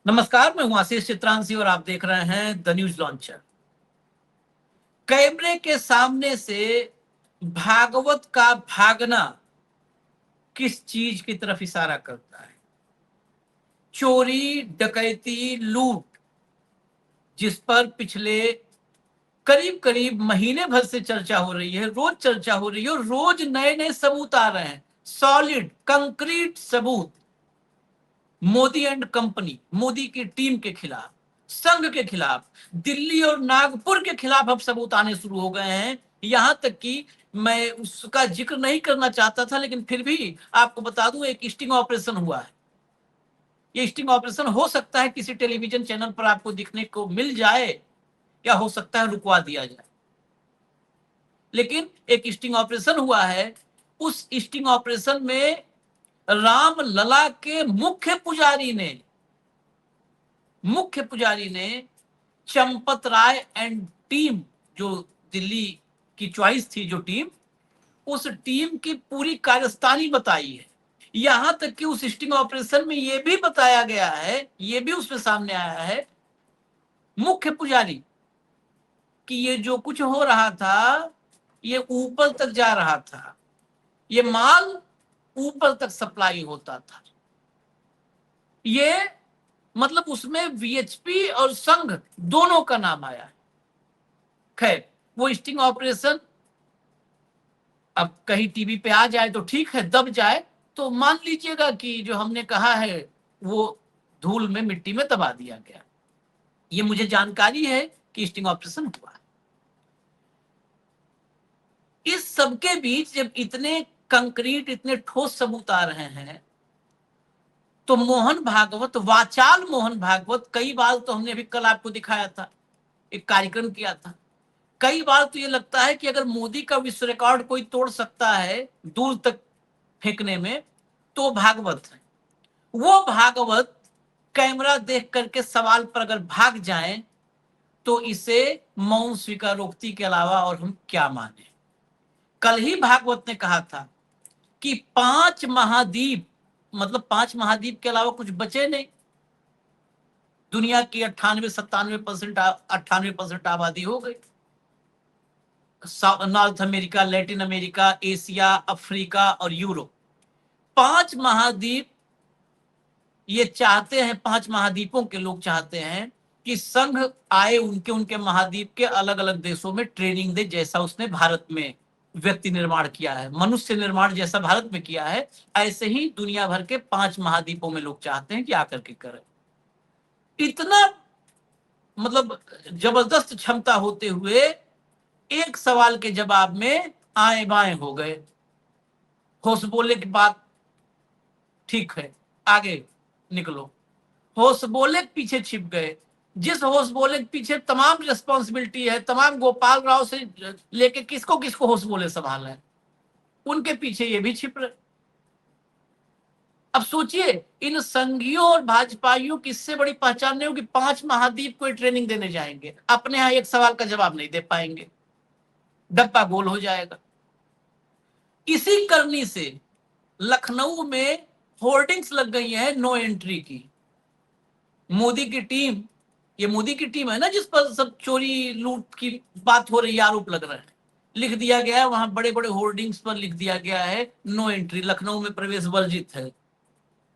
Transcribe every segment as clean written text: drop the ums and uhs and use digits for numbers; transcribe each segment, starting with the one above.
नमस्कार, मैं हूं आशीष चित्रांशी और आप देख रहे हैं द न्यूज लॉन्चर। कैमरे के सामने से भागवत का भागना किस चीज की तरफ इशारा करता है? चोरी, डकैती, लूट, जिस पर पिछले करीब करीब महीने भर से चर्चा हो रही है, रोज चर्चा हो रही है और रोज नए नए सबूत आ रहे हैं, सॉलिड कंक्रीट सबूत। मोदी एंड कंपनी, मोदी की टीम के खिलाफ, संघ के खिलाफ, दिल्ली और नागपुर के खिलाफ अब सबूत आने शुरू हो गए हैं। यहां तक कि मैं उसका जिक्र नहीं करना चाहता था, लेकिन फिर भी आपको बता दूं, एक स्टिंग ऑपरेशन हुआ है। ये स्टिंग ऑपरेशन हो सकता है किसी टेलीविजन चैनल पर आपको दिखने को मिल जाए, या हो सकता है रुकवा दिया जाए, लेकिन एक स्टिंग ऑपरेशन हुआ है। उस स्टिंग ऑपरेशन में राम लला के मुख्य पुजारी ने चंपत राय एंड टीम, जो दिल्ली की चॉइस थी, जो टीम, उस टीम की पूरी कारस्तानी बताई है। यहां तक कि उस स्टिंग ऑपरेशन में यह भी बताया गया है, यह भी उसमें सामने आया है, मुख्य पुजारी, कि ये जो कुछ हो रहा था ये ऊपर तक जा रहा था, ये माल ऊपर तक सप्लाई होता था। ये मतलब उसमें वीएचपी और संघ दोनों का नाम आया है। खैर, वो स्टिंग ऑपरेशन अब कहीं टीवी पे आ जाए तो ठीक है, दब जाए तो मान लीजिएगा कि जो हमने कहा है वो धूल में, मिट्टी में दबा दिया गया। ये मुझे जानकारी है कि स्टिंग ऑपरेशन हुआ। इस सबके बीच जब इतने कंक्रीट, इतने ठोस सबूत आ रहे हैं, तो मोहन भागवत, वाचाल मोहन भागवत, कई बार तो हमने अभी कल आपको दिखाया था, एक कार्यक्रम किया था। कई बार तो ये लगता है कि अगर मोदी का विश्व रिकॉर्ड कोई तोड़ सकता है दूर तक फेंकने में, तो भागवत है। वो भागवत कैमरा देख करके सवाल पर अगर भाग जाएं, तो इसे मौन स्वीकारोक्ति के अलावा और हम क्या माने। कल ही भागवत ने कहा था कि 5 महाद्वीप, मतलब 5 महाद्वीप के अलावा कुछ बचे नहीं। दुनिया की 98-97%, 98% आबादी हो गई। North America, Latin America, Asia, Africa और यूरोप, 5 महाद्वीप ये चाहते हैं, 5 महाद्वीपों के लोग चाहते हैं कि संघ आए, उनके उनके महाद्वीप के अलग अलग देशों में ट्रेनिंग दे, जैसा उसने भारत में व्यक्ति निर्माण किया है, मनुष्य निर्माण जैसा भारत में किया है, ऐसे ही दुनिया भर के 5 महाद्वीपों में लोग चाहते हैं कि आकर के करें। इतना मतलब जबरदस्त क्षमता होते हुए एक सवाल के जवाब में आए बाएं हो गए। होश बोले की बात ठीक है, आगे निकलो। होश बोले के पीछे छिप गए। जिस होश बोले के पीछे तमाम रिस्पॉन्सिबिलिटी है, तमाम गोपाल राव से लेके किसको किसको होश बोले संभाल है, उनके पीछे ये भी छिप रहे। अब सोचिए, इन संघियों और भाजपाइयों की इससे बड़ी पहचान नहीं होगी, 5 महाद्वीप को ट्रेनिंग देने जाएंगे, अपने यहां एक सवाल का जवाब नहीं दे पाएंगे, डब्बा गोल हो जाएगा। इसी करनी से लखनऊ में होर्डिंग्स लग गई है नो एंट्री की। मोदी की टीम, ये मोदी की टीम है ना जिस पर सब चोरी लूट की बात हो रही है, आरोप लग रहा है, लिख दिया गया है वहां, बड़े बड़े होर्डिंग्स पर लिख दिया गया है नो एंट्री, लखनऊ में प्रवेश वर्जित है,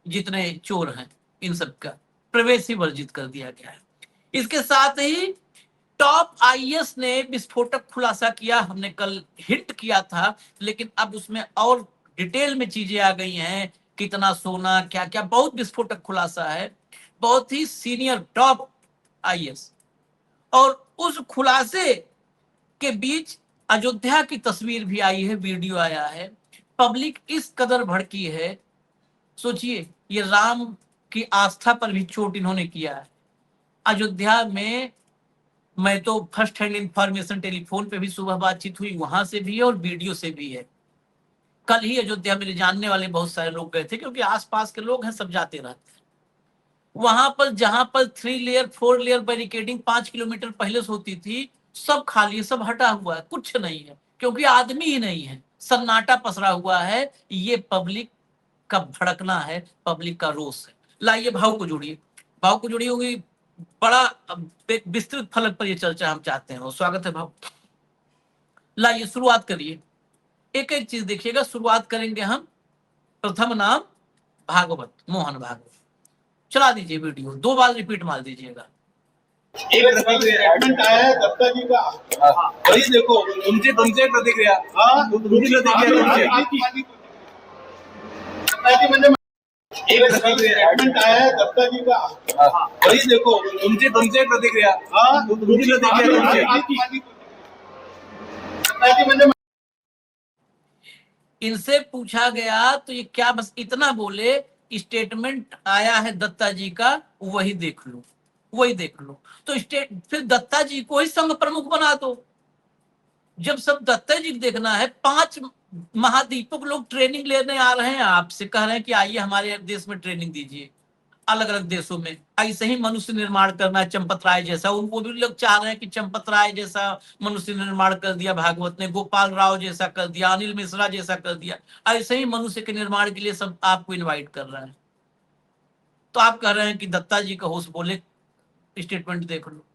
जितने चोर हैं इन सब का प्रवेश ही वर्जित कर दिया गया है। इसके साथ ही टॉप आईएएस ने विस्फोटक खुलासा किया, हमने कल हिंट किया था, लेकिन अब उसमें और डिटेल में चीजें आ गई हैं, कितना सोना, क्या क्या, बहुत विस्फोटक खुलासा है, बहुत ही सीनियर टॉप आईएएस। और उस खुलासे के बीच अयोध्या की तस्वीर भी आई है, वीडियो आया है। पब्लिक इस कदर भड़की है, सोचिए, ये राम की आस्था पर भी चोट इन्होंने किया है। अयोध्या में मैं तो फर्स्ट हैंड इंफॉर्मेशन, टेलीफोन पे भी सुबह बातचीत हुई, वहां से भी है और वीडियो से भी है। कल ही अयोध्या मेरे जानने वाले बहुत सारे लोग गए थे, क्योंकि आसपास के लोग हैं, सब जाते रहते हैं वहां पर। जहां पर 3 लेयर 4 लेयर बैरिकेडिंग 5 किलोमीटर पहले से होती थी, सब खाली है, सब हटा हुआ है, कुछ नहीं है, क्योंकि आदमी ही नहीं है, सन्नाटा पसरा हुआ है। ये पब्लिक का भड़कना है, पब्लिक का रोष है। लाइए भाव को जोड़िए। भाव को जुड़ी होगी बड़ा एक विस्तृत फलक पर ये चर्चा हम चाहते हैं। स्वागत है भाव। लाइए शुरुआत करिए, एक एक चीज देखिएगा। शुरुआत करेंगे हम, प्रथम नाम भागवत, मोहन भागवत। चला दीजिए वीडियो, 2 बार रिपीट मार दीजिएगा। एक स्टेटमेंट आया है दत्ता जी का, वही देखो तुमसे प्रतिक्रिया, तुमची प्रतिक्रिया दत्ता जी म्हणजे एक स्टेटमेंट आया है दत्ता जी का, वही देखो तुमसे प्रतिक्रिया, तुमची प्रतिक्रिया दत्ता जी म्हणजे इनसे पूछा गया तो ये क्या बस इतना बोले, स्टेटमेंट आया है दत्ता जी का, वही देख लो, वही देख लो। तो फिर दत्ता जी को ही संघ प्रमुख बना दो। जब सब दत्ता जी देखना है, 5 महाद्वीपों के लोग ट्रेनिंग लेने आ रहे हैं, आपसे कह रहे हैं कि आइए हमारे देश में ट्रेनिंग दीजिए। अलग अलग देशों में ऐसे ही मनुष्य निर्माण करना है, चंपत राय जैसा। उनको भी लोग चाह रहे हैं कि चंपत राय जैसा मनुष्य निर्माण कर दिया भागवत ने, गोपाल राव जैसा कर दिया, अनिल मिश्रा जैसा कर दिया। ऐसे ही मनुष्य के निर्माण के लिए सब आपको इनवाइट कर रहे हैं। तो आप कह रहे हैं कि दत्ता जी का होश बोले, स्टेटमेंट देख लो।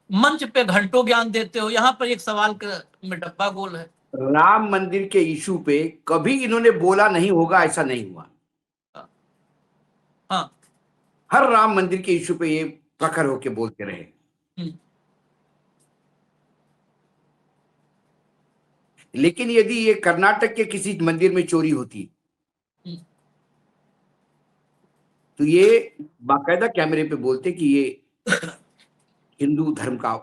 मंच पे घंटों ज्ञान देते हो, यहाँ पर एक सवाल में डब्बा गोल है। राम मंदिर के इशू पे कभी इन्होंने बोला नहीं होगा ऐसा नहीं हुआ। हाँ, हर राम मंदिर के इशू पे ये प्रखर होके बोलते रहे। लेकिन यदि ये कर्नाटक के किसी मंदिर में चोरी होती तो ये बाकायदा कैमरे पे बोलते कि ये हिंदू धर्म का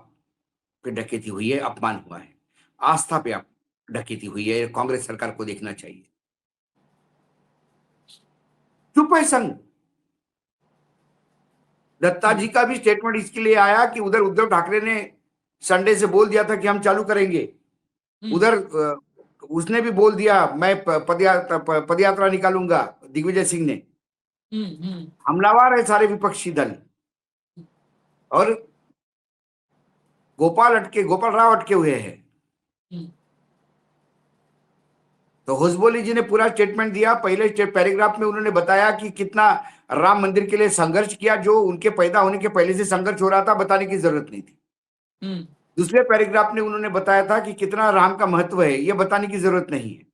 पे डकैती हुई है, अपमान हुआ है, आस्था पे डकैती हुई है, कांग्रेस सरकार को देखना चाहिए। चुप है संघ। दत्ता जी का भी स्टेटमेंट इसके लिए आया कि उधर उद्धव ठाकरे ने संडे से बोल दिया था कि हम चालू करेंगे, उधर उसने भी बोल दिया मैं पदयात्रा निकालूंगा, दिग्विजय सिंह ने। हमलावर है सारे विपक्षी दल। और गोपाल राव अटके हुए हैं। तो हुजबोली जी ने पूरा स्टेटमेंट दिया। पहले पैराग्राफ में उन्होंने बताया कि कितना राम मंदिर के लिए संघर्ष किया, जो उनके पैदा होने के पहले से संघर्ष हो रहा था, बताने की जरूरत नहीं थी। दूसरे पैराग्राफ में उन्होंने बताया था कि कितना राम का महत्व है, यह बताने की जरूरत नहीं है।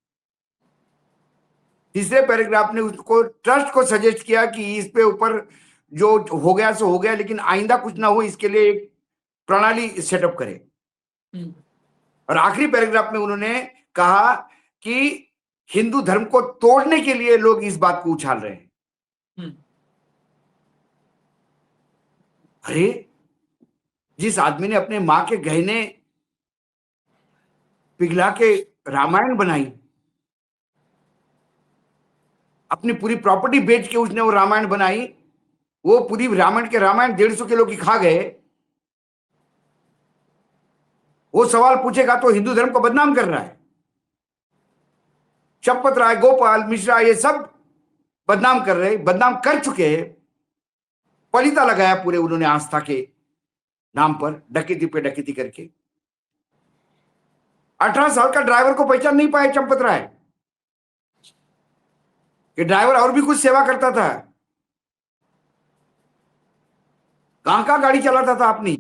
तीसरे पैराग्राफ ने उसको ट्रस्ट को सजेस्ट किया कि इस पे ऊपर जो हो गया सो हो गया, लेकिन आइंदा कुछ ना हो इसके लिए एक प्रणाली सेटअप करे। और आखिरी पैराग्राफ में उन्होंने कहा कि हिंदू धर्म को तोड़ने के लिए लोग इस बात को उछाल रहे हैं। अरे जिस आदमी ने अपने मां के गहने पिघला के रामायण बनाई, अपनी पूरी प्रॉपर्टी बेच के उसने वो रामायण बनाई, वो पूरी रामायण 150 किलो की खा गए, वो सवाल पूछेगा तो हिंदू धर्म को बदनाम कर रहा है। चंपत राय, गोपाल मिश्रा, ये सब बदनाम कर रहे, बदनाम कर चुके हैं। पलीता लगाया पूरे उन्होंने आस्था के नाम पर, डकैती पे डकैती करके। 18 साल का ड्राइवर को पहचान नहीं पाए चंपत राय। ये ड्राइवर और भी कुछ सेवा करता था, कहां गाड़ी चलाता था अपनी।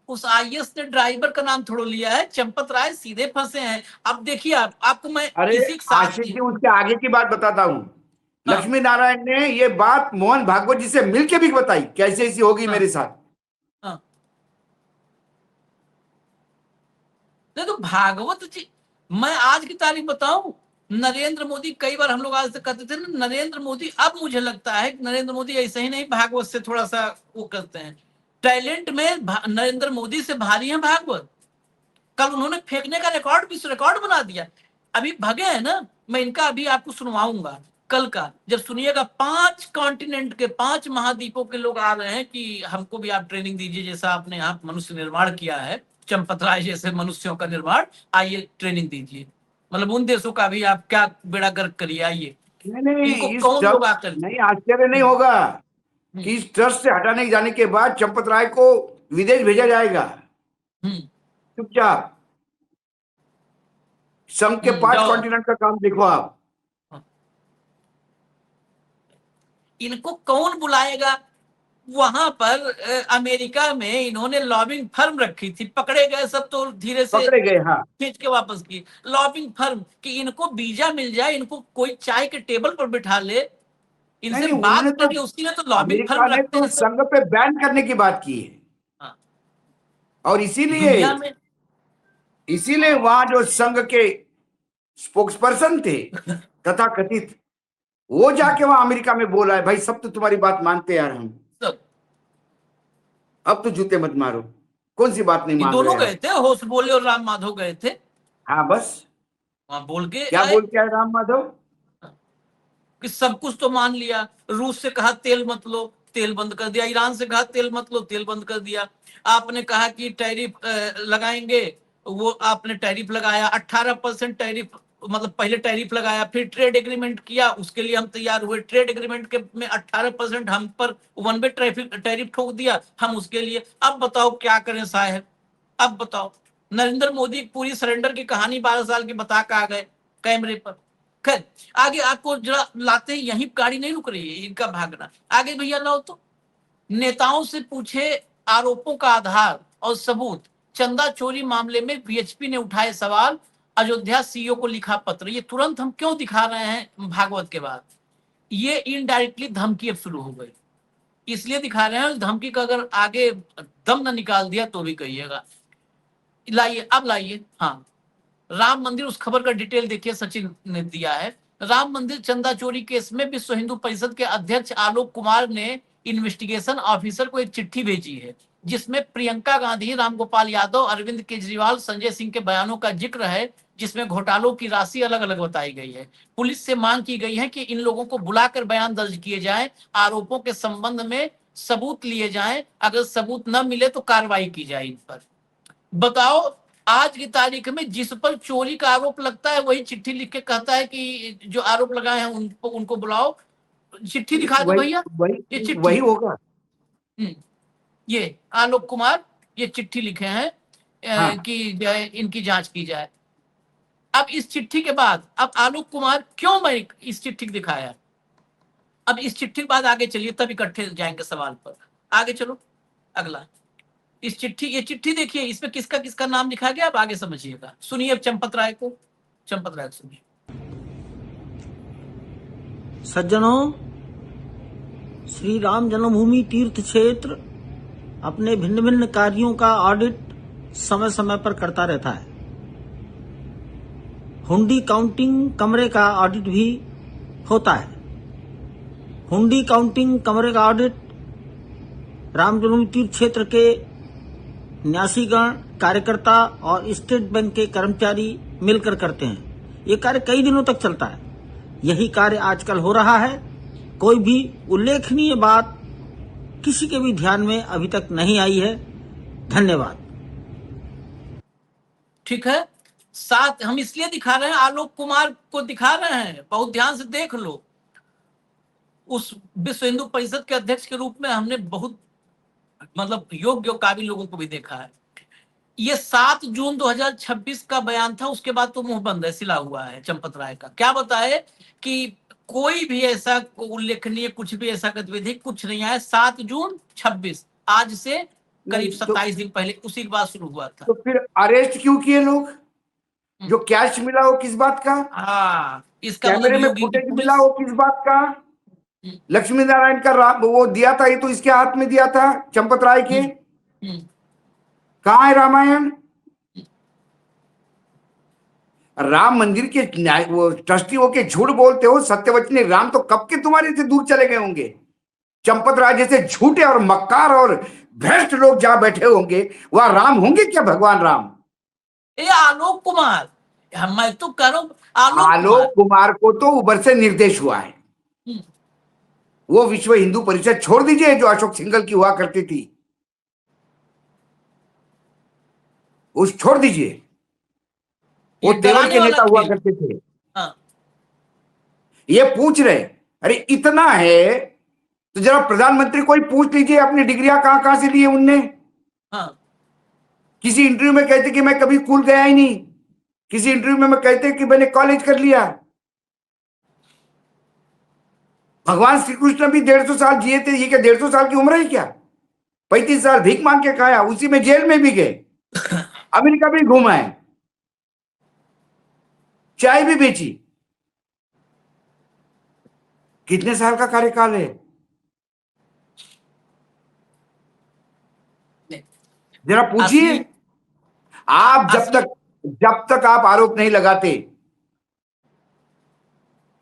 उस आईएएस ने ड्राइवर का नाम थोड़ा लिया है, चंपत राय सीधे फंसे हैं। अब देखिए आपको मैं आशिक जी उसके आगे की बात बताता हूं। लक्ष्मी नारायण ने ये बात मोहन भागवत जी से मिलके भी बताई, कैसे ऐसी होगी मेरे साथ। नहीं तो भागवत जी, मैं आज की तारीख बताऊं, नरेंद्र मोदी, कई बार हम लोग आज से कहते थे ना नरेंद्र मोदी, अब मुझे लगता है कि नरेंद्र मोदी ऐसे ही नहीं, भागवत से थोड़ा सा वो करते हैं। टैलेंट में नरेंद्र मोदी से भारी है भागवत। कल उन्होंने फेंकने का रिकॉर्ड, विश्व रिकॉर्ड बना दिया। अभी भगे हैं ना, मैं इनका अभी आपको सुनवाऊंगा कल का, जब सुनिएगा। 5 कॉन्टिनेंट के 5 महाद्वीपों के लोग आ रहे हैं कि हमको भी आप ट्रेनिंग दीजिए, जैसा आपने यहाँ मनुष्य निर्माण किया है, चंपत राय जैसे मनुष्यों का निर्माण, आइए ट्रेनिंग दीजिए। मतलब उन देशों का भी आप क्या बेड़ा गर्क करिए, आइए। नहीं, कौन लोग आकर नहीं, आश्चर्य नहीं होगा कि इस ट्रस्ट से हटाने जाने के बाद चंपत राय को विदेश भेजा जाएगा। चुपचाप संघ के 5 कॉन्टिनेंट का काम देखो आप। इनको कौन बुलाएगा? वहां पर अमेरिका में इन्होंने लॉबिंग फर्म रखी थी, पकड़े गए सब तो धीरे से पकड़े गए, हाँ। खींच के वापस की लॉबिंग फर्म कि इनको वीजा मिल जाए, इनको कोई चाय के टेबल पर बिठा ले, इनसे नहीं, बात उन्होंने तो करके, उसके लिए तो लॉबिंग अमेरिका फर्म ने रखते तो हैं सब। संघ पे बैन करने की बात की है। हाँ, और इसीलिए दुनिया में इसीलिए वहां जो संघ के स्पोक्स पर्सन थे तथा कथित, वो जाके वहां अमेरिका में बोला है, भाई सब तो तुम्हारी बात मानते हैं यार हम, सब अब तो जूते मत मारो, कौन सी बात नहीं ये मान रहे दोनों आप। गए थे, होश बोले और राम माधव गए थे, हाँ, बस वहां बोल के क्या आए बोल के आए राम माधव? कि सब कुछ तो मान लिया। रूस से कहा तेल मत लो, तेल बंद कर दिया। ईरान से कहा तेल मत लो, तेल बंद कर दिया। आपने कहा कि टैरिफ लगाएंगे, वो आपने टैरिफ लगाया, 18% टैरिफ, मतलब पहले टैरिफ लगाया, फिर ट्रेड एग्रीमेंट किया, उसके लिए हम तैयार हुए। ट्रेड एग्रीमेंट के में 18% हम पर वन वे टैरिफ ठोक दिया हम उसके लिए। अब बताओ क्या करें साहब, अब बताओ। नरेंद्र मोदी पूरी सरेंडर की कहानी 12 साल की बता के आ गए कैमरे पर। खैर, आगे आपको जरा लाते हैं, यहीं गाड़ी नहीं रुक रही है इनका भागना। आगे भैया लाओ तो। नेताओं से पूछे आरोपों का आधार और सबूत, चंदा चोरी मामले में बीएचपी ने उठाए सवाल, अयोध्या सीईओ को लिखा पत्र। ये तुरंत हम क्यों दिखा रहे हैं भागवत के बाद? ये इनडायरेक्टली धमकी अब शुरू हो गई, इसलिए दिखा रहे हैं। धमकी का अगर आगे दम न निकाल दिया तो भी कहिएगा। लाइए, अब लाइए। हाँ, राम मंदिर, उस खबर का डिटेल देखिए, सचिन ने दिया है। राम मंदिर चंदा चोरी केस में विश्व हिंदू परिषद के अध्यक्ष आलोक कुमार ने इन्वेस्टिगेशन ऑफिसर को एक चिट्ठी भेजी है, जिसमें प्रियंका गांधी, रामगोपाल यादव, अरविंद केजरीवाल, संजय सिंह के बयानों का जिक्र है, जिसमें घोटालों की राशि अलग अलग बताई गई है। पुलिस से मांग की गई है कि इन लोगों को बुलाकर बयान दर्ज किए जाएं, आरोपों के संबंध में सबूत लिए जाएं, अगर सबूत न मिले तो कार्रवाई की जाए इन पर। बताओ, आज की तारीख में जिस पर चोरी का आरोप लगता है वही चिट्ठी लिख के कहता है कि जो आरोप लगाए हैं उनको बुलाओ। चिट्ठी दिखा दो वही भैया, ये वही चिट्ठी। वही होगा। ये आलोक कुमार ये चिट्ठी लिखे हैं हाँ, कि जो है इनकी जांच की जाए। अब इस चिट्ठी के बाद, अब आलोक कुमार क्यों मैं इस चिट्ठी दिखाया, अब इस चिट्ठी के बाद आगे चलिए, तब इकट्ठे जाएंगे सवाल पर। आगे चलो, अगला। इस चिट्ठी, ये चिट्ठी देखिए, इसमें किसका किसका नाम लिखा गया, आप आगे समझिएगा। सुनिए अब चंपत राय को, चंपत राय को सुनिए। सज्जनों, श्री राम जन्मभूमि तीर्थ क्षेत्र अपने भिन्न भिन्न कार्यों का ऑडिट समय समय पर करता रहता है। हुंडी काउंटिंग कमरे का ऑडिट भी होता है। हुंडी काउंटिंग कमरे का ऑडिट राम जन्मभूमि तीर्थ क्षेत्र के न्यासीगण, कार्यकर्ता और स्टेट बैंक के कर्मचारी मिलकर करते हैं। ये कार्य कई दिनों तक चलता है। यही कार्य आजकल हो रहा है। कोई भी उल्लेखनीय बात किसी के भी ध्यान में अभी तक नहीं आई है। धन्यवाद। ठीक है, साथ हम इसलिए दिखा रहे हैं, आलोक कुमार को दिखा रहे हैं, बहुत ध्यान से देख लो। उस विश्व हिंदू परिषद के अध्यक्ष के रूप में हमने बहुत मतलब योग्य और काबिल लोगों को भी देखा है। ये 7 जून 2026 का बयान था, उसके बाद तो मुंह बंद है, सिला हुआ है चंपत राय का। क्या बताए कि कोई भी ऐसा उल्लेखनीय कुछ भी ऐसा गतिविधि कुछ नहीं आया। 7 जून 26, आज से करीब 27 दिन पहले उसी के बाद शुरू हुआ था। तो फिर अरेस्ट क्यों किए लोग? जो कैश मिला हो किस बात का? हाँ, इसका कैमरे मतलब में योगी फुटेज पुलिस, मिला हो किस बात का? लक्ष्मी नारायण का वो दिया था, ये तो इसके हाथ में दिया था चंपत राय के। कहाँ है रामायण? राम मंदिर के वो ट्रस्टी होके झूठ बोलते हो, सत्यवचनी राम तो कब के तुम्हारे से दूर चले गए होंगे। चंपत राय जैसे झूठे और मक्कार और भ्रष्ट लोग जहां बैठे होंगे वह राम होंगे क्या? भगवान राम? ये आलोक कुमार, मैं तो कह रहा हूं आलोक कुमार को तो ऊपर से निर्देश हुआ है। वो विश्व हिंदू परिषद छोड़ दीजिए जो अशोक सिंघल की हुआ करती थी, उस छोड़ दीजिए, वो तेवर के नेता हुआ करते थे। हाँ। ये पूछ रहे, अरे इतना है तो जरा प्रधानमंत्री को ही पूछ लीजिए अपनी डिग्रियां कहां कहां से लिए उनने। हाँ। किसी इंटरव्यू में कहते कि मैं कभी स्कूल गया ही नहीं, किसी इंटरव्यू में मैं कहते कि मैंने कॉलेज कर लिया। भगवान श्री कृष्ण भी 150 साल जिए थे, ये क्या 150 साल की उम्र है क्या? 35 साल भीख मांग के खाया, उसी में जेल में भी गए, अमेरिका भी घूमा है, चाय भी बेची। कितने साल का कार्यकाल है? जरा पूछिए। असली आप असली जब तक आप आरोप नहीं लगाते,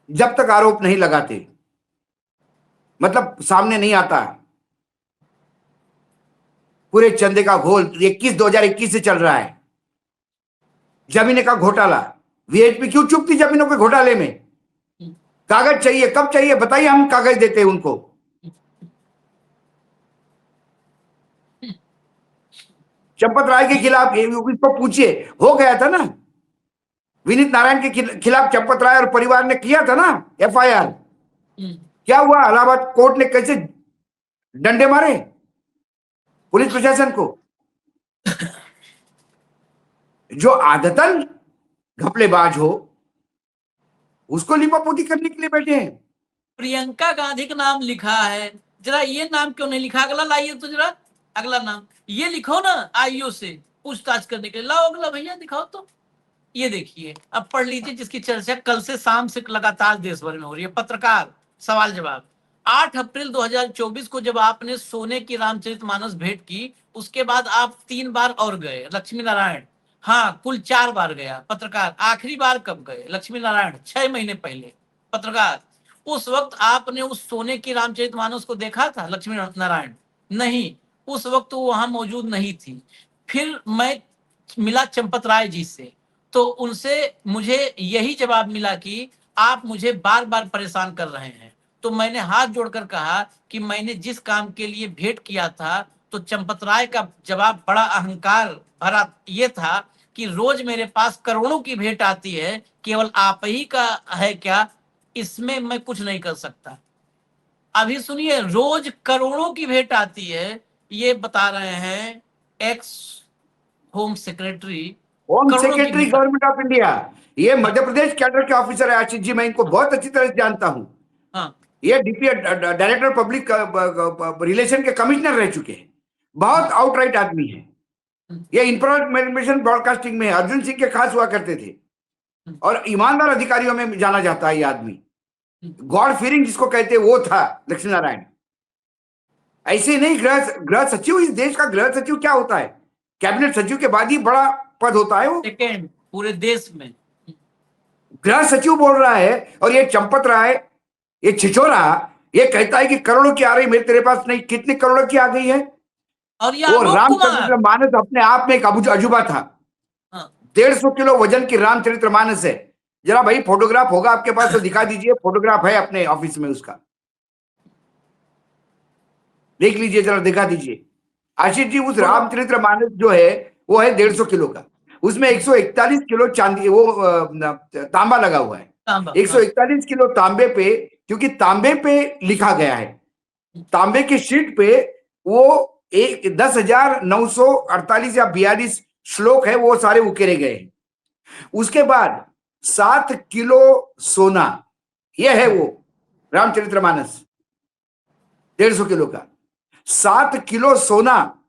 जब तक आरोप नहीं लगाते, मतलब सामने नहीं आता पूरे चंदे का घोल 2021 से चल रहा है। जमीन का घोटाला, वीएचपी क्यों चुप थी जमीनों के घोटाले में? कागज चाहिए, कब चाहिए बताइए, हम कागज देते हैं उनको। चंपत राय के खिलाफ इसको पूछिए, हो गया था ना, विनीत नारायण के खिलाफ चंपत राय और परिवार ने किया था ना एफआईआर। क्या हुआ? इलाहाबाद कोर्ट ने कैसे डंडे मारे पुलिस प्रशासन को। जो आदतन घपलेबाज हो उसको लिपापोती करने के लिए बैठे हैं। प्रियंका गांधी का नाम लिखा है, जरा ये नाम क्यों नहीं लिखा? अगला लाइए तो, जरा अगला नाम ये लिखो ना, आईओ से पूछताछ करने के लिए। लाओ अगला भैया, दिखाओ तो। ये देखिए, अब पढ़ लीजिए, जिसकी चर्चा कल से शाम से लगातार देश भर में हो रही है। पत्रकार सवाल जवाब। 8 अप्रैल 2024 को जब आपने सोने की रामचरितमानस भेंट की, उसके बाद आप 3 बार और गए। लक्ष्मी नारायण, हाँ, कुल 4 बार गया। पत्रकार, आखिरी बार कब गए? लक्ष्मी नारायण, 6 महीने पहले। पत्रकार, उस वक्त आपने उस सोने की रामचरितमानस को देखा था? लक्ष्मी नारायण, नहीं, उस वक्त वो वहां मौजूद नहीं थी। फिर मैं मिला चंपत राय जी से, तो उनसे मुझे यही जवाब मिला कि आप मुझे बार बार परेशान कर रहे हैं। तो मैंने हाथ जोड़कर कहा कि मैंने जिस काम के लिए भेंट किया था, तो चंपत राय का जवाब बड़ा अहंकार भरा ये था कि रोज मेरे पास करोड़ों की भेंट आती है, केवल आप ही का है क्या, इसमें मैं कुछ नहीं कर सकता। अभी सुनिए, रोज करोड़ों की भेंट आती है, ये बता रहे हैं एक्स होम सेक्रेटरी। होम करोड़ों की सेक्रेटरी भेंट। गवर्नमेंट ऑफ इंडिया, ये मध्य प्रदेश कैडर के ऑफिसर है आशीष जी, मैं इनको बहुत अच्छी तरह से जानता हूं। हाँ, ये डीपी डायरेक्टर पब्लिक रिलेशन के कमिश्नर रह चुके हैं, बहुत आउटराइट आदमी है। ये इंफॉर्मेशन ब्रॉडकास्टिंग में अर्जुन सिंह के खास हुआ करते थे, और ईमानदार अधिकारियों में जाना जाता है ये आदमी। गॉड फीयरिंग जिसको कहते हैं वो था लक्ष्मी नारायण। ऐसे नहीं, गृह सचिव, इस देश का गृह सचिव क्या होता है? कैबिनेट सचिव के बाद ही बड़ा पद होता है वो, सेकेंड पूरे देश में। गृह सचिव बोल रहा है। और ये चंपत राय, ये छिछोरा, ये कहता है कि करोड़ों की आ रही, मेरे तेरे पास नहीं, कितने करोड़ों की आ गई है? और ये वो आलोक रामचरित्र कुमार, मानस अपने आप में एक अजूबा था। हाँ, 150 किलो वजन की रामचरित्र मानस है। जरा भाई फोटोग्राफ होगा आपके पास तो दिखा दीजिए, फोटोग्राफ है अपने ऑफिस में उसका, देख लीजिए, जरा दिखा दीजिए आशीष जी। उस रामचरित्र मानस जो है वो है 150 किलो का, उसमें 141 किलो चांदी, वो तांबा लगा हुआ है। तांबा, 141 किलो तांबे पे, क्योंकि तांबे पे लिखा गया है, तांबे की शीट पे वो 10,948 या 42 श्लोक है, वो सारे उकेरे गए हैं। उसके बाद 7 किलो सोना, यह है वो रामचरितमानस 150 किलो का। 7 किलो सोना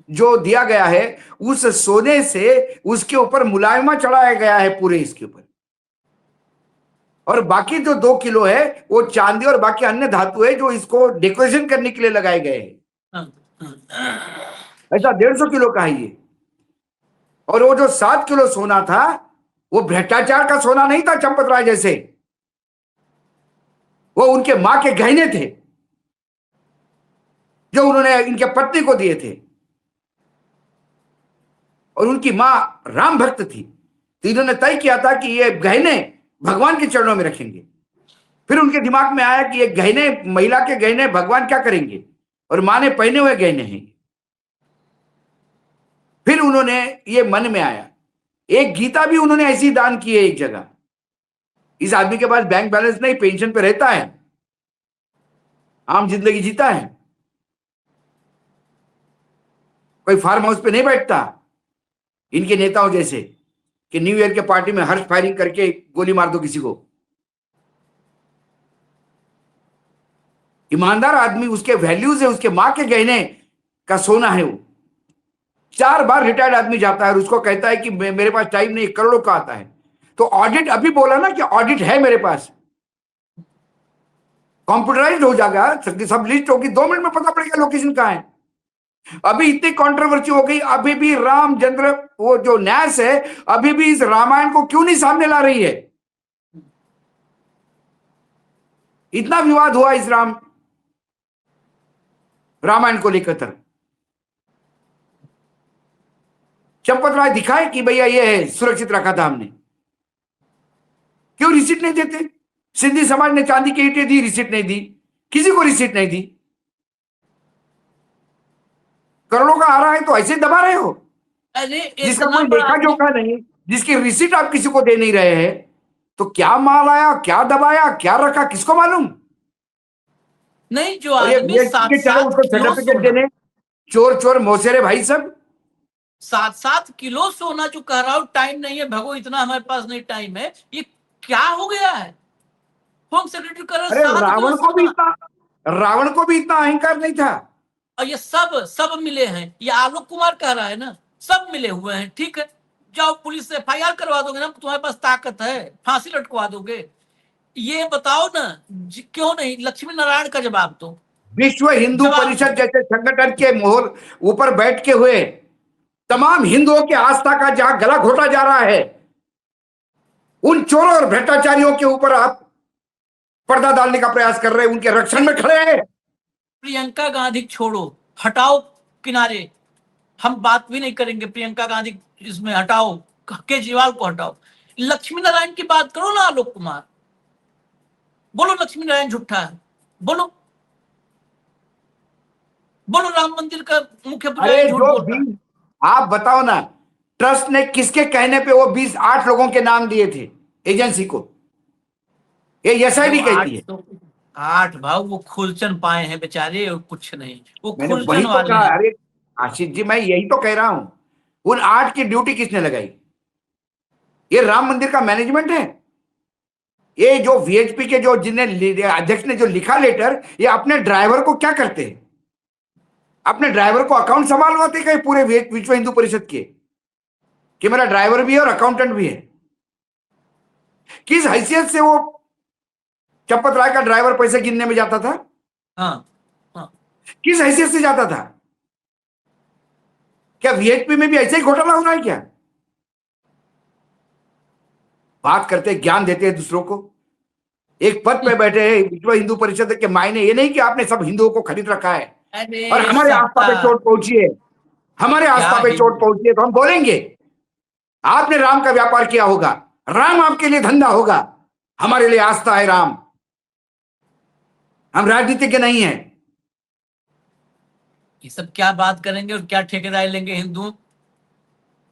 जो दिया गया है, उस सोने से उसके ऊपर मुलायमा चढ़ाया गया है पूरे इसके ऊपर, और बाकी जो 2 किलो है वो चांदी और बाकी अन्य धातु है जो इसको डेकोरेशन करने के लिए लगाए गए हैं। ऐसा 150 किलो का है ये। और वो जो 7 किलो सोना था, वो भ्रष्टाचार का सोना नहीं था चंपत राय जैसे, वो उनके मां के गहने थे जो उन्होंने इनके पत्नी को दिए थे, और उनकी मां राम भक्त थी, तो इन्होंने तय किया था कि ये गहने भगवान के चरणों में रखेंगे। फिर उनके दिमाग में आया कि ये गहने, महिला के गहने भगवान क्या करेंगे, और मां ने पहने हुए गहने हैं। फिर उन्होंने ये मन में आया, एक गीता भी उन्होंने ऐसी दान की है एक जगह। इस आदमी के पास बैंक बैलेंस नहीं, पेंशन पे रहता है, आम जिंदगी जीता है, कोई फार्म हाउस पे नहीं बैठता इनके नेताओं जैसे कि न्यू ईयर के पार्टी में हर्ष फायरिंग करके गोली मार दो किसी को। ईमानदार आदमी, उसके वैल्यूज है, उसके माँ के गहने का सोना है वो। 4 बार रिटायर्ड आदमी जाता है और उसको कहता है कि मेरे पास टाइम नहीं, करोड़ों का आता है। तो ऑडिट अभी बोला ना कि ऑडिट है मेरे पास, कंप्यूटराइज्ड हो जाएगा, सब लिस्ट होगी, 2 मिनट में पता पड़ेगा लोकेशन कहाँ है। अभी इतनी कंट्रोवर्सी हो गई, अभी भी रामचंद्र वो जो न्यास है अभी भी इस रामायण को क्यों नहीं सामने ला रही है? इतना विवाद हुआ इस रामायण को लेकर। चंपत राय दिखाए कि भैया ये है, सुरक्षित रखा था हमने। क्यों रिसीट नहीं देते? सिंधी समाज ने चांदी की ईंटें दी, रिसीट नहीं दी, किसी को रिसीट नहीं दी। करोड़ों का आ रहा है तो ऐसे दबा रहे हो। अरे जिसका इतना कोई बड़ा लेखा जोखा नहीं, जिसकी रिसीट आप किसी को दे नहीं रहे हैं, तो क्या माल आया, क्या दबाया, क्या रखा, किसको मालूम? नहीं, जो और ये आदमी VSP के चलो 7-7 उसको किलो सर्टिफिकेट सोना, देने, चोर चोर मौसेरे भाई सब। 7-7 किलो सोना जो कह रहा हूं, टाइम नहीं है भगो, इतना हमारे पास नहीं टाइम है, ये क्या हो गया है? होम सेक्रेटरी कह रहा है अरे 7 किलो सोना। रावण को भी इतना अहंकार नहीं था। और ये सब मिले हैं, ये आलोक कुमार कह रहा है ना, सब मिले हुए हैं। ठीक है, जाओ पुलिस से FIR करवा दोगे ना, तुम्हारे पास ताकत है, फांसी लटकवा दोगे। ये बताओ ना, क्यों नहीं लक्ष्मी नारायण का जवाब दो। विश्व हिंदू जवाब परिषद दो। जैसे संगठन के मोहर ऊपर बैठ के हुए तमाम हिंदुओं के आस्था का जहां गला घोटा जा रहा है, उन चोरों और भ्रष्टाचारियों के ऊपर आप पर्दा डालने का प्रयास कर रहे हैं, उनके रक्षण में खड़े हैं। प्रियंका गांधी छोड़ो, हटाओ किनारे, हम बात भी नहीं करेंगे प्रियंका गांधी, इसमें हटाओ, केजरीवाल को हटाओ, लक्ष्मी नारायण की बात करो ना। आलोक कुमार बोलो लक्ष्मी नारायण झूठा है, बोलो बोलो राम मंदिर का मुख्य पुजारी अरे झूठ जो बोल रहा है। 20, आप बताओ ना, ट्रस्ट ने किसके कहने पे वो 8 लोगों के नाम दिए थे एजेंसी को? ये SID कहती है। 8 भाव वो खुलचन पाए हैं बेचारे, और कुछ नहीं, वो मैंने वही खुलचन तो वाले कहा। हैं। अरे आशीष जी, मैं यही तो कह रहा हूं, उन 8 की ड्यूटी किसने लगाई? ये राम मंदिर का मैनेजमेंट है। ये जो VHP के जो जिन्हें अध्यक्ष ने जो लिखा लेटर, ये अपने ड्राइवर को क्या करते हैं? अपने ड्राइवर को अकाउंट संभालवाते कहीं पूरे विश्व हिंदू परिषद के, कि मेरा ड्राइवर भी है और अकाउंटेंट भी है। किस हैसियत से वो चंपत राय का ड्राइवर पैसे गिनने में जाता था? हाँ, हाँ। किस हैसियत से जाता था? क्या VHP में भी ऐसे ही घोटाला हो रहा है क्या? बात करते, ज्ञान देते हैं दूसरों को। एक पद पे बैठे हैं विश्व हिंदू परिषद के मायने ये नहीं कि आपने सब हिंदुओं को खरीद रखा है। अरे और हमारे आस्था पे चोट पहुंची है, हमारे आस्था पे चोट पहुंची है, तो हम बोलेंगे आपने राम का व्यापार किया होगा, राम आपके लिए धंधा होगा, हमारे लिए आस्था है राम। हम राजनीतिज्ञ नहीं है। ये सब क्या बात करेंगे और क्या ठेकेदारी लेंगे हिंदू?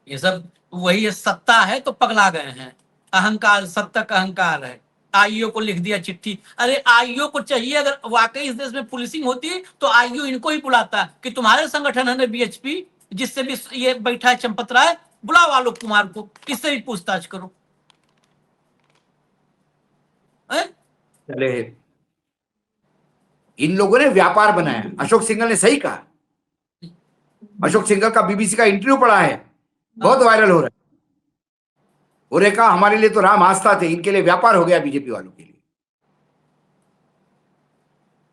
ये सब वही है, सत्ता है तो पगला गए हैं, अहंकार, सत्ता का अहंकार है। आईओ को लिख दिया चिट्ठी। अरे आईओ को चाहिए, अगर वाकई इस देश में पुलिसिंग होती तो आईओ इनको ही बुलाता कि तुम्हारे संगठन है ना BHP, जिससे भी ये बैठा है चंपत राय, बुलाओ आलोक कुमार को, इससे भी पूछताछ करो। चले, इन लोगों ने व्यापार बनाया। अशोक सिंघल ने सही कहा। अशोक सिंघल का BBC का इंटरव्यू पड़ा है, बहुत वायरल हो रहा है। उन्होंने कहा हमारे लिए तो राम आस्था थे, इनके लिए व्यापार हो गया बीजेपी वालों के लिए।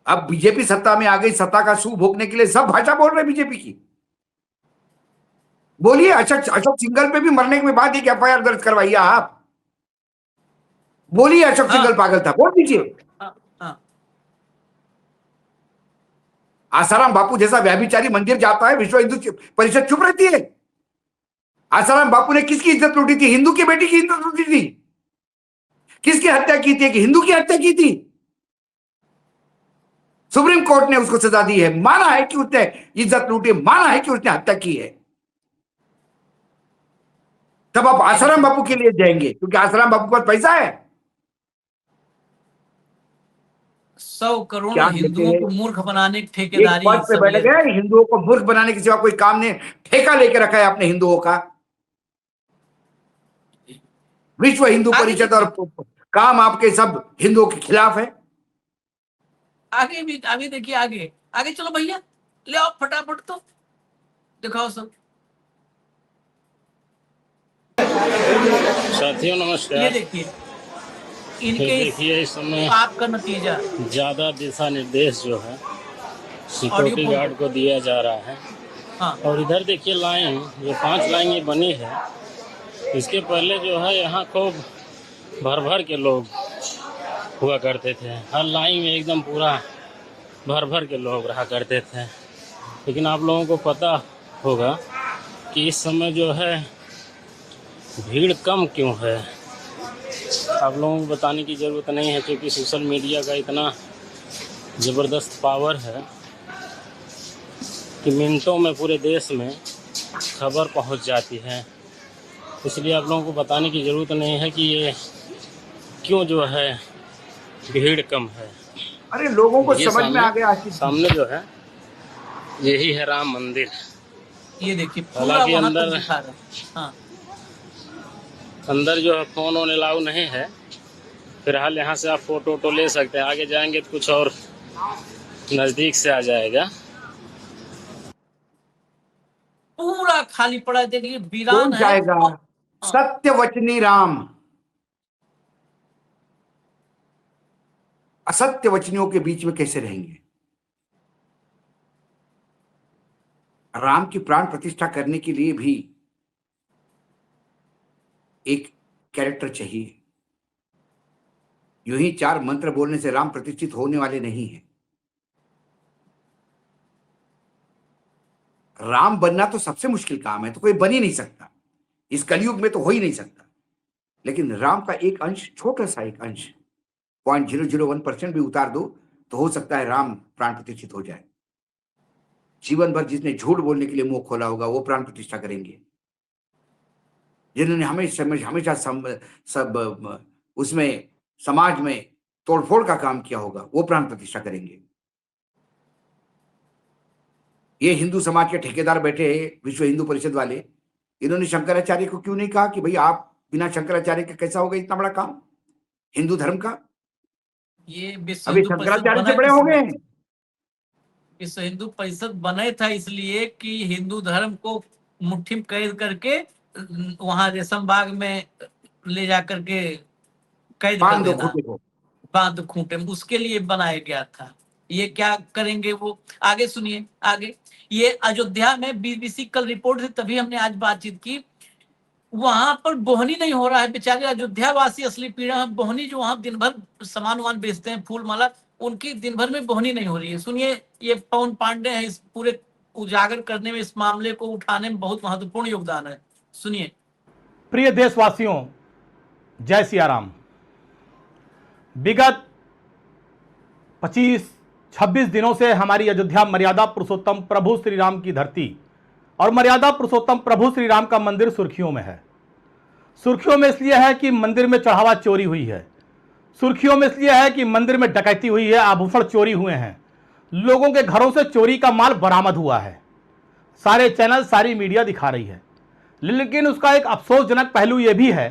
अब बीजेपी सत्ता में आ गई, सत्ता का सुख भोगने के लिए सब भाषा बोल रहे बीजेपी की। बोलिए, अशोक सिंघल पे भी मरने के बाद एक FIR दर्ज करवाइए आप। बोलिए अशोक सिंघल पागल था, बोल दीजिए। आसाराम बापू जैसा व्यभिचारी मंदिर जाता है, विश्व हिंदू परिषद चुप रहती है। आसाराम बापू ने किसकी इज्जत लूटी थी? हिंदू की बेटी की इज्जत लूटी थी। किसकी हत्या की थी? कि हिंदू की हत्या की थी। सुप्रीम कोर्ट ने उसको सजा दी है, माना है कि उसने इज्जत लूटी, माना है कि उसने हत्या की है। तब आप आसाराम बापू के लिए जाएंगे क्योंकि आसाराम बापू के पास पैसा है। 100 करोड़ हिंदुओं को मूर्ख बनाने की एक ठेकेदारी पद पे बैठ गए, हिंदुओं को मूर्ख बनाने के सिवा कोई काम नहीं। ठेका लेके रखा है अपने हिंदुओं का। विश्व हिंदू परिषद और काम आपके सब हिंदुओं के खिलाफ है। आगे भी, अभी देखिए आगे आगे चलो भैया, ले आओ फटाफट, तो दिखाओ सब। साथियों ये नमस्कार। देखिए फिर इनके देखिए इस समय पाप का नतीजा। ज्यादा दिशा निर्देश जो है ऑडियो सिक्योरिटी बोल गार्ड को दिया जा रहा है। हाँ और इधर देखिए लाइन, ये 5 लाइन ये बनी है। इसके पहले जो है यहाँ खूब भर भर के लोग हुआ करते थे, हर लाइन में एकदम पूरा भर भर के लोग रहा करते थे। लेकिन आप लोगों को पता होगा कि इस समय जो है भीड़ कम क्यों है। आप लोगों को बताने की ज़रूरत नहीं है, क्योंकि सोशल मीडिया का इतना ज़बरदस्त पावर है कि मिनटों में पूरे देश में खबर पहुंच जाती है। इसलिए आप लोगों को बताने की ज़रूरत नहीं है कि ये क्यों जो है भीड़ कम है। अरे लोगों को ये समझ में आ गया आशीष जी। सामने जो है यही है राम मंदिर। ये देखिए पूरा हालांकि वहां तक अंदर- दिखा रहा है। हाँ अंदर जो है फ़ोन ऑन अलाउ नहीं है। फिलहाल यहाँ से आप फ़ोटो वोटो ले सकते हैं, आगे जाएंगे तो कुछ और नज़दीक से आ जाएगा। पूरा खाली पड़ा है, देखिए कौन वीरान है। जाएगा? सत्यवचनी राम असत्य वचनियों के बीच में कैसे रहेंगे? राम की प्राण प्रतिष्ठा करने के लिए भी एक कैरेक्टर चाहिए। यूं ही 4 मंत्र बोलने से राम प्रतिष्ठित होने वाले नहीं है। राम बनना तो सबसे मुश्किल काम है, तो कोई बन ही नहीं सकता, इस कलयुग में तो हो ही नहीं सकता। लेकिन राम का एक अंश, छोटा सा एक अंश, 0.001% भी उतार दो तो हो सकता है राम प्राण प्रतिष्ठित हो जाए। जीवन भर जिसने झूठ बोलने के लिए मुंह खोला होगा वो प्राण प्रतिष्ठा करेंगे। जिन्होंने हमेशा सब उसमें समाज में तोड़फोड़ का काम किया होगा वो प्राण प्रतिष्ठा करेंगे। ये हिंदू समाज के ठेकेदार बैठे हैं, विश्व हिंदू परिषद वाले, इन्होंने शंकराचार्य को क्यों नहीं कहा कि भाई आप बिना शंकराचार्य के कैसा होगा इतना बड़ा काम हिंदू धर्म का? ये विश्व अभी हिंदू परिषद शंकराचार्य बना से बड़े हो गए हैं। विश्व हिंदू परिषद बने था इसलिए कि हिंदू धर्म को मुट्ठी में कैद करके वहां रेशम बाग में ले जा करके कैद कर बांध दो देना, खूंटे को। बांध खूंटे में, उसके लिए बनाया गया था। ये क्या करेंगे वो आगे सुनिए। आगे ये अयोध्या में बीबीसी कल रिपोर्ट थी, तभी हमने आज बातचीत की। वहां पर बोहनी नहीं हो रहा है, बेचारे अयोध्या वासी असली पीड़ा है। बोहनी जो वहां दिन भर सामान वामान बेचते हैं, फूल माला, उनकी दिन भर में बोहनी नहीं हो रही है। सुनिए, ये पवन पांडे हैं, इस पूरे उजागर करने में, इस मामले को उठाने में बहुत महत्वपूर्ण योगदान है। सुनिए। प्रिय देशवासियों, जय सिया राम। विगत 25-26 दिनों से हमारी अयोध्या मर्यादा पुरुषोत्तम प्रभु श्री राम की धरती और मर्यादा पुरुषोत्तम प्रभु श्री राम का मंदिर सुर्खियों में है। सुर्खियों में इसलिए है कि मंदिर में चढ़ावा चोरी हुई है। सुर्खियों में इसलिए है कि मंदिर में डकैती हुई है, आभूषण चोरी हुए हैं, लोगों के घरों से चोरी का माल बरामद हुआ है। सारे चैनल, सारी मीडिया दिखा रही है। लेकिन उसका एक अफसोसजनक पहलू यह भी है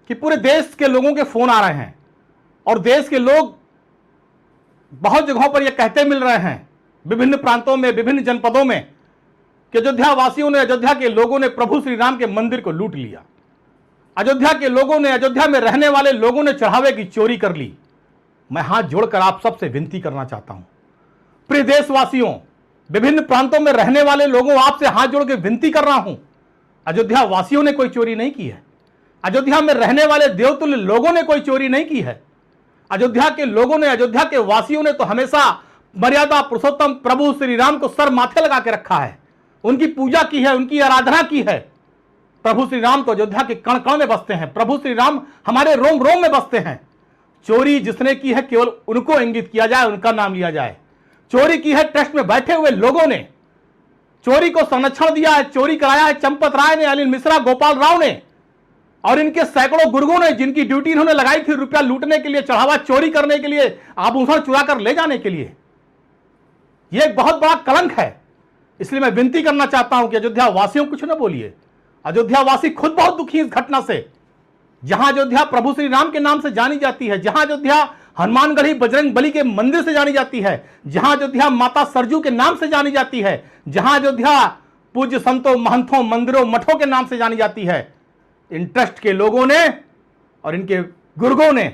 कि पूरे देश के लोगों के फोन आ रहे हैं और देश के लोग बहुत जगहों पर यह कहते मिल रहे हैं, विभिन्न प्रांतों में, विभिन्न जनपदों में, कि अयोध्या वासियों ने, अयोध्या के लोगों ने प्रभु श्री राम के मंदिर को लूट लिया। अयोध्या के लोगों ने, अयोध्या में रहने वाले लोगों ने चढ़ावे की चोरी कर ली। मैं हाथ जोड़कर आप सबसे विनती करना चाहता हूं, प्रिय देशवासियों, विभिन्न प्रांतों में रहने वाले लोगों, आपसे हाथ जोड़ के विनती कर रहा हूं, अयोध्या वासियों ने कोई चोरी नहीं की है। अयोध्या में रहने वाले देवतुल्य लोगों ने कोई चोरी नहीं की है। अयोध्या के लोगों ने, अयोध्या के वासियों ने तो हमेशा मर्यादा पुरुषोत्तम प्रभु श्री राम को सर माथे लगा के रखा है, उनकी पूजा की है, उनकी आराधना की है। प्रभु श्री राम तो अयोध्या के कण कण में बसते हैं, प्रभु श्री राम हमारे रोम रोम में बसते हैं। चोरी जिसने की है केवल उनको इंगित किया जाए, उनका नाम लिया जाए। चोरी की है ट्रस्ट में बैठे हुए लोगों ने, चोरी को संरक्षण दिया है, चोरी कराया है चंपत राय ने, अनिल मिश्रा, गोपाल राव ने और इनके सैकड़ों गुर्गों ने, जिनकी ड्यूटी इन्होंने लगाई थी रुपया लूटने के लिए, चढ़ावा चोरी करने के लिए, आभूषण चुरा कर ले जाने के लिए। यह एक बहुत बड़ा कलंक है। इसलिए मैं विनती करना चाहता हूं कि अयोध्या वासियों कुछ न बोलिए। अयोध्या वासी खुद बहुत दुखी इस घटना से। जहां अयोध्या प्रभु श्री राम के नाम से जानी जाती है, जहां अयोध्या हनुमानगढ़ी बजरंग बली के मंदिर से जानी जाती है, जहां अयोध्या माता सरजू के नाम से जानी जाती है, जहां अयोध्या पूज्य संतों, महंतों, मंदिरों, मठों के नाम से जानी जाती है। इन ट्रस्ट के लोगों ने और इनके गुर्गों ने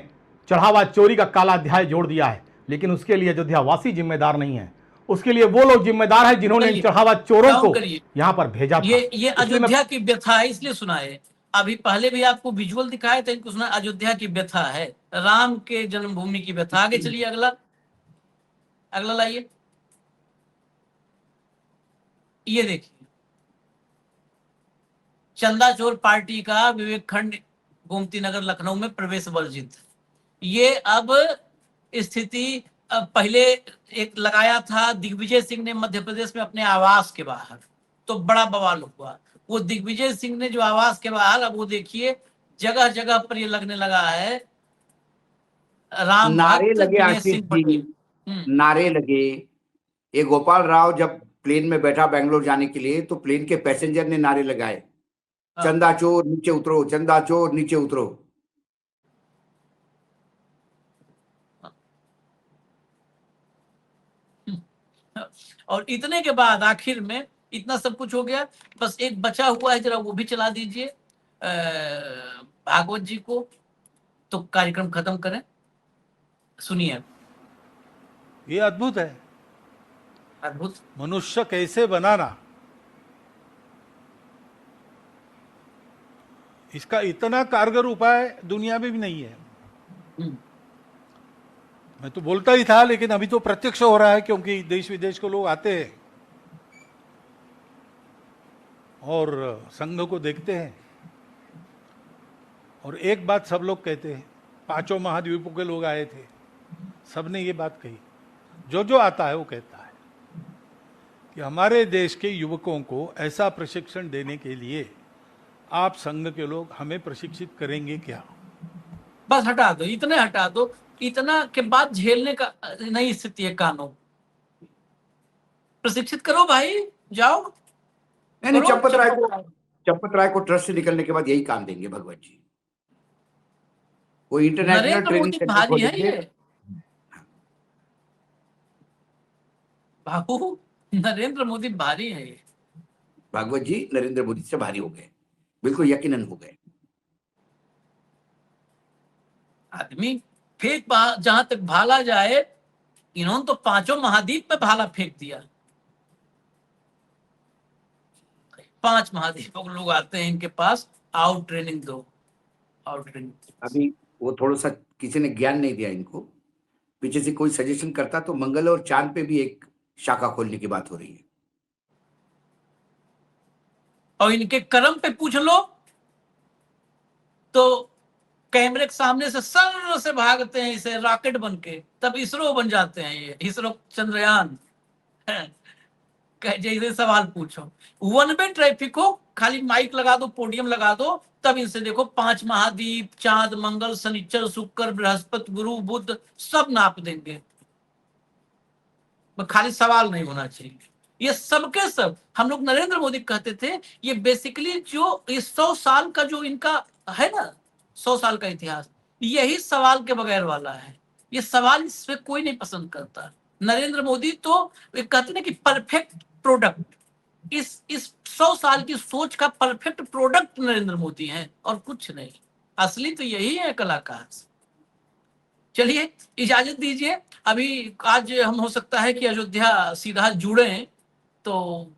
चढ़ावा चोरी का काला अध्याय जोड़ दिया है, लेकिन उसके लिए अयोध्या वासी जिम्मेदार नहीं है। उसके लिए वो लोग जिम्मेदार हैं जिन्होंने इन चढ़ावा चोरों को यहां पर भेजा था। ये अयोध्या की व्यथा है, इसलिए सुनाए। अभी पहले भी आपको विजुअल दिखाए थे, इनको सुना। अयोध्या की व्यथा है, राम के जन्मभूमि की व्यथा। आगे चलिए, अगला लाइए। ये देखिए, चंदा चोर पार्टी का विवेक खंड गोमती नगर लखनऊ में प्रवेश वर्जित। ये अब स्थिति पहले एक लगाया था दिग्विजय सिंह ने मध्य प्रदेश में अपने आवास के बाहर, तो बड़ा बवाल हुआ। वो दिग्विजय सिंह ने जो आवास के बाहर, अब वो देखिए जगह जगह पर ये लगने लगा है राम नारे भक्त लगे दिनेश आशीष सिंह जी, पटेल। नारे लगे। ये गोपाल राव जब प्लेन में बैठा बेंगलोर जाने के लिए, तो प्लेन के पैसेंजर ने नारे लगाए, चंदा चोर नीचे उतरो, चंदा चोर नीचे उतरो। और इतने के बाद आखिर में इतना सब कुछ हो गया, बस एक बचा हुआ है, जरा वो भी चला दीजिए भागवत जी को, तो कार्यक्रम खत्म करें। सुनिए। ये अद्भुत है, अद्भुत। मनुष्य कैसे बनाना, इसका इतना कारगर उपाय दुनिया में भी नहीं है। मैं तो बोलता ही था, लेकिन अभी तो प्रत्यक्ष हो रहा है, क्योंकि देश विदेश के लोग आते हैं और संघ को देखते हैं। और एक बात सब लोग कहते हैं, पांचों महाद्वीपों के लोग आए थे, सबने ये बात कही, जो जो आता है वो कहता है कि हमारे देश के युवकों को ऐसा प्रशिक्षण देने के लिए आप संघ के लोग हमें प्रशिक्षित करेंगे क्या? बस हटा दो, इतने हटा दो। इतना के बाद झेलने का नहीं स्थिति है। कानून प्रशिक्षित करो भाई, जाओ। नहीं, चंपत राय को ट्रस्ट से निकलने के बाद यही काम देंगे भगवत जी। वो international Narendra training Modi centre भारी है खोलेंगे। ये बाबू, नरेंद्र मोदी भारी है ये। भागवत जी नरेंद्र मोदी से भारी हो गए, बिल्कुल यकीनन हो गए। आदमी फेंक जहां तक भाला जाए, इन्होंने तो पांचों महाद्वीप पे भाला फेंक दिया। 5 महाद्वीपों के लोग आते हैं इनके पास, आओ ट्रेनिंग दो, आओ ट्रेनिंग। अभी वो थोड़ा सा किसी ने ज्ञान नहीं दिया इनको, पीछे से कोई सजेशन करता तो मंगल और चांद पे भी एक शाखा खोलने की बात हो रही है। और इनके कर्म पे पूछ लो तो कैमरे के सामने से सर से भागते हैं इसे रॉकेट बन के, तब इसरो बन जाते हैं। ये इसरो चंद्रयान जैसे सवाल पूछो। वन वे ट्रैफिक हो, खाली माइक लगा दो, पोडियम लगा दो, तब इनसे देखो 5 महाद्वीप, चांद, मंगल, शनिचर, शुक्र, बृहस्पति, गुरु, बुध सब नाप देंगे। खाली सवाल नहीं होना चाहिए। ये सबके सब हम लोग नरेंद्र मोदी कहते थे, ये बेसिकली जो इस 100 साल का जो इनका है ना, 100 साल का इतिहास, यही सवाल के बगैर वाला है। ये सवाल इसमें कोई नहीं पसंद करता। नरेंद्र मोदी तो कहते ना कि परफेक्ट प्रोडक्ट, इस 100 साल की सोच का परफेक्ट प्रोडक्ट नरेंद्र मोदी हैं, और कुछ नहीं। असली तो यही है कलाकार। चलिए इजाजत दीजिए। अभी आज हम हो सकता है कि अयोध्या सीधा जुड़े, तो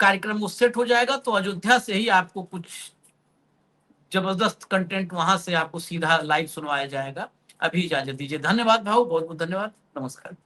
कार्यक्रम वो सेट हो जाएगा, तो अयोध्या से ही आपको कुछ जबरदस्त कंटेंट वहां से आपको सीधा लाइव सुनवाया जाएगा। अभी इजाजत दीजिए। धन्यवाद भाऊ, बहुत बहुत धन्यवाद। नमस्कार।